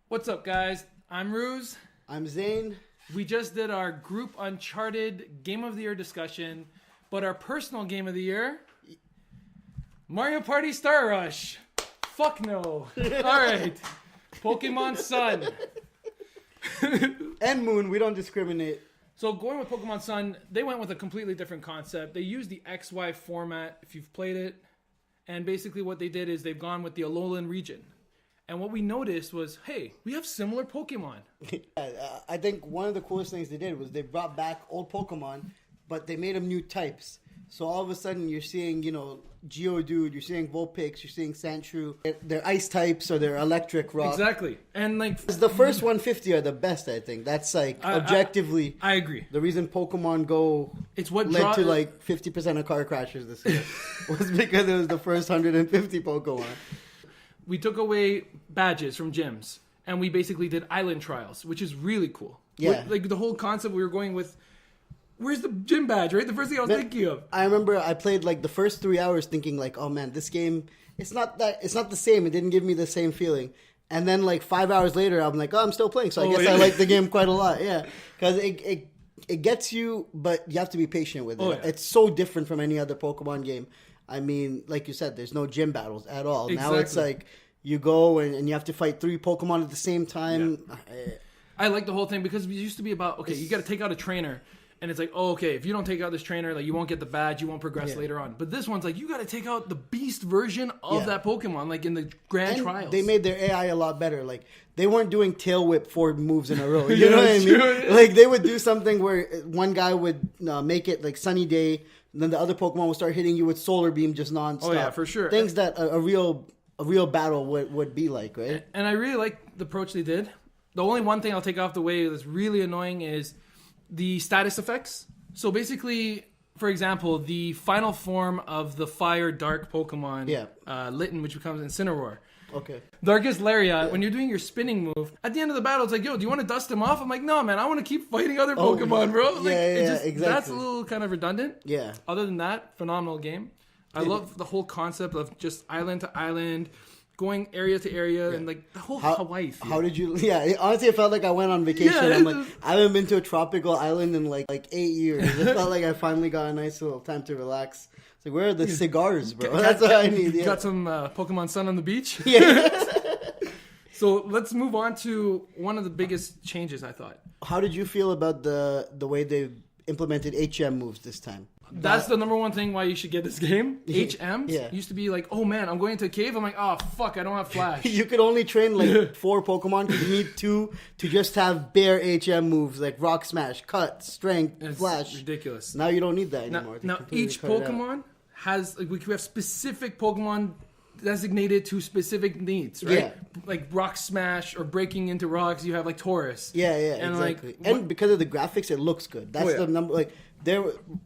What's up, guys? I'm Rooz. I'm Zain. We just did our group Uncharted Game of the Year discussion, but our personal Game of the Year, Mario Party Star Rush. Fuck no. All right. Pokemon Sun. And Moon, we don't discriminate. So going with Pokemon Sun, they went with a completely different concept. They used the XY format, if you've played it. And basically what they did is they've gone with the Alolan region. And what we noticed was, hey, we have similar Pokemon. I think one of the coolest things they did was they brought back old Pokemon, but they made them new types. So all of a sudden you're seeing, Geodude, you're seeing Vulpix, you're seeing Sandshrew. They're ice types or they're electric rock. Exactly. And the first 150 are the best, I think. That's objectively. I agree. The reason Pokemon Go led to 50% of car crashes this year was because it was the first 150 Pokemon. We took away badges from gyms, and we basically did island trials, which is really cool. Yeah. The whole concept we were going with, where's the gym badge, right? The first thing I was thinking of. I remember I played the first 3 hours thinking oh man, this game, it's not the same. It didn't give me the same feeling. And then 5 hours later, I'm like, I'm still playing. So I guess I like the game quite a lot. Yeah. Because it gets you, but you have to be patient with it. Oh, yeah. It's so different from any other Pokemon game. I mean, like you said, there's no gym battles at all. Exactly. Now it's you go and you have to fight 3 Pokemon at the same time. Yeah. I like the whole thing because it used to be about, you got to take out a trainer. And it's if you don't take out this trainer, you won't get the badge, you won't progress later on. But this one's you got to take out the beast version of that Pokemon, in the grand trials. They made their AI a lot better. They weren't doing tail whip 4 moves in a row. You know what I mean? True. They would do something where one guy would make it sunny day, and then the other Pokemon would start hitting you with solar beam just nonstop. Oh yeah, for sure. Things that a real battle would be like, right? And I really like the approach they did. The only one thing I'll take off the way that's really annoying is the status effects. So basically, for example, the final form of the fire dark Pokemon, Litten, which becomes Incineroar. Okay. Darkest Lariat, when you're doing your spinning move, at the end of the battle, it's yo, do you want to dust him off? I'm like, no, man, I want to keep fighting other Pokemon, bro. Exactly. That's a little kind of redundant. Yeah. Other than that, phenomenal game. I love the whole concept of just island to island, going area to area, and the whole Hawaii feel. How did you? Yeah, honestly, it felt like I went on vacation. Yeah, I haven't been to a tropical island in 8 years. It felt like I finally got a nice little time to relax. It's where are the cigars, bro? That's what I need. Yeah. Got some Pokemon Sun on the beach. Yeah. So let's move on to one of the biggest changes, I thought. How did you feel about the way they implemented HM moves this time? That's the number one thing why you should get this game. HMs used to be oh man, I'm going into a cave. I'm like, oh fuck, I don't have Flash. You could only train 4 Pokemon because you need 2 to just have bare HM moves like Rock Smash, Cut, Strength, Flash. Ridiculous. Now you don't need that anymore. Now each Pokemon has we have specific Pokemon designated to specific needs, right? Yeah. Rock Smash or breaking into rocks, you have Taurus. Yeah, and exactly. And because of the graphics, it looks good. That's the number. Their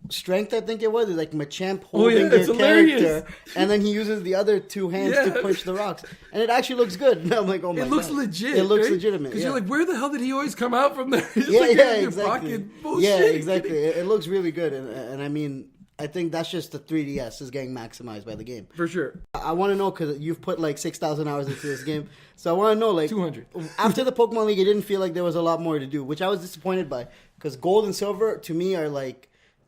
strength, I think it was, is Machamp holding their character, and then he uses the other 2 hands to push the rocks, and it actually looks good. And I'm like, oh my god, it looks legit. It looks legitimate because you're where the hell did he always come out from there? Exactly. Yeah, exactly. It looks really good, and I mean, I think that's just the 3DS is getting maximized by the game. For sure. I want to know, because you've put 6,000 hours into this game. So I want to know 200. After the Pokemon League, it didn't feel like there was a lot more to do, which I was disappointed by. Because Gold and Silver, to me, are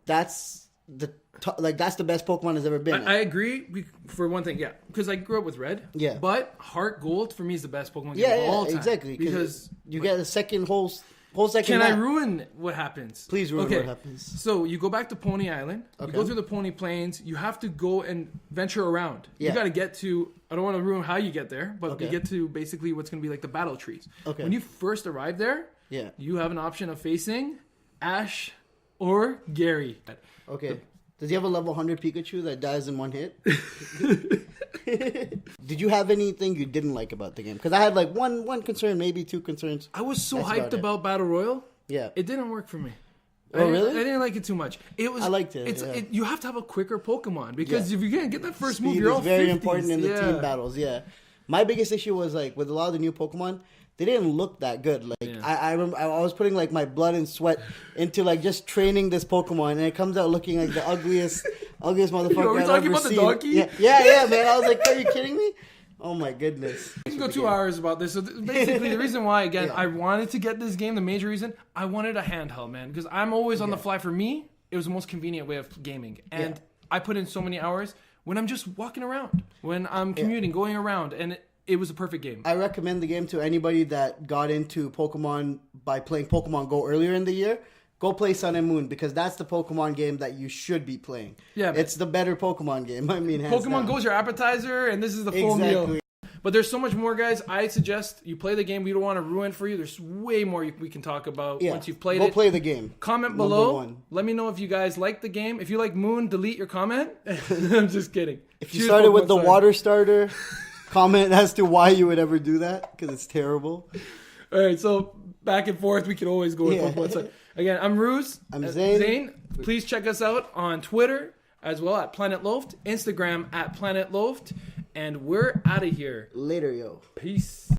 that's the best Pokemon has ever been. I agree, for one thing, because I grew up with Red. Yeah. But Heart Gold, for me, is the best Pokemon game of all time. Exactly. Because you get a whole second Can map. I ruin what happens? Please ruin what happens. So you go back to Pony Island. You go through the Pony Plains. You have to go and venture around. Yeah. You got to get to... I don't want to ruin how you get there, but you get to basically what's going to be the battle trees. Okay. When you first arrive there, you have an option of facing Ash or Gary. Okay. Does he have a level 100 Pikachu that dies in one hit? Did you have anything you didn't like about the game? Because I had one concern, maybe 2 concerns. I was so hyped about Battle Royale. Yeah. It didn't work for me. Oh, really? I didn't like it too much. I liked it. You have to have a quicker Pokemon because if you can't get that first move, you're all 50s. Very important in the team battles, My biggest issue was with a lot of the new Pokemon, they didn't look that good. I remember I was putting my blood and sweat into just training this Pokemon, and it comes out looking like the ugliest motherfucker I've ever seen. Are we talking about the donkey? Yeah, man. I was like, are you kidding me? Oh my goodness. We can go 2 hours about this. So basically, the reason why, again, I wanted to get this game, the major reason, I wanted a handheld, man. Because I'm always on the fly. For me, it was the most convenient way of gaming. And I put in so many hours when I'm just walking around, when I'm commuting, going around. And it was a perfect game. I recommend the game to anybody that got into Pokemon by playing Pokemon Go earlier in the year. Go play Sun and Moon because that's the Pokemon game that you should be playing. Yeah, it's the better Pokemon game. I mean, Pokemon Go's your appetizer, and this is the full meal. But there's so much more, guys. I suggest you play the game. We don't want to ruin for you. There's way more we can talk about once you've played it. Go play the game. Comment below. Let me know if you guys like the game. If you like Moon, delete your comment. I'm just kidding. If you started with the water starter, comment as to why you would ever do that because it's terrible. All right, so back and forth. We can always go with Pokemon Sun. Again, I'm Rooz. I'm Zain. Please check us out on Twitter as well at Planet Loafed, Instagram at Planet Loafed, and we're out of here. Later, yo. Peace.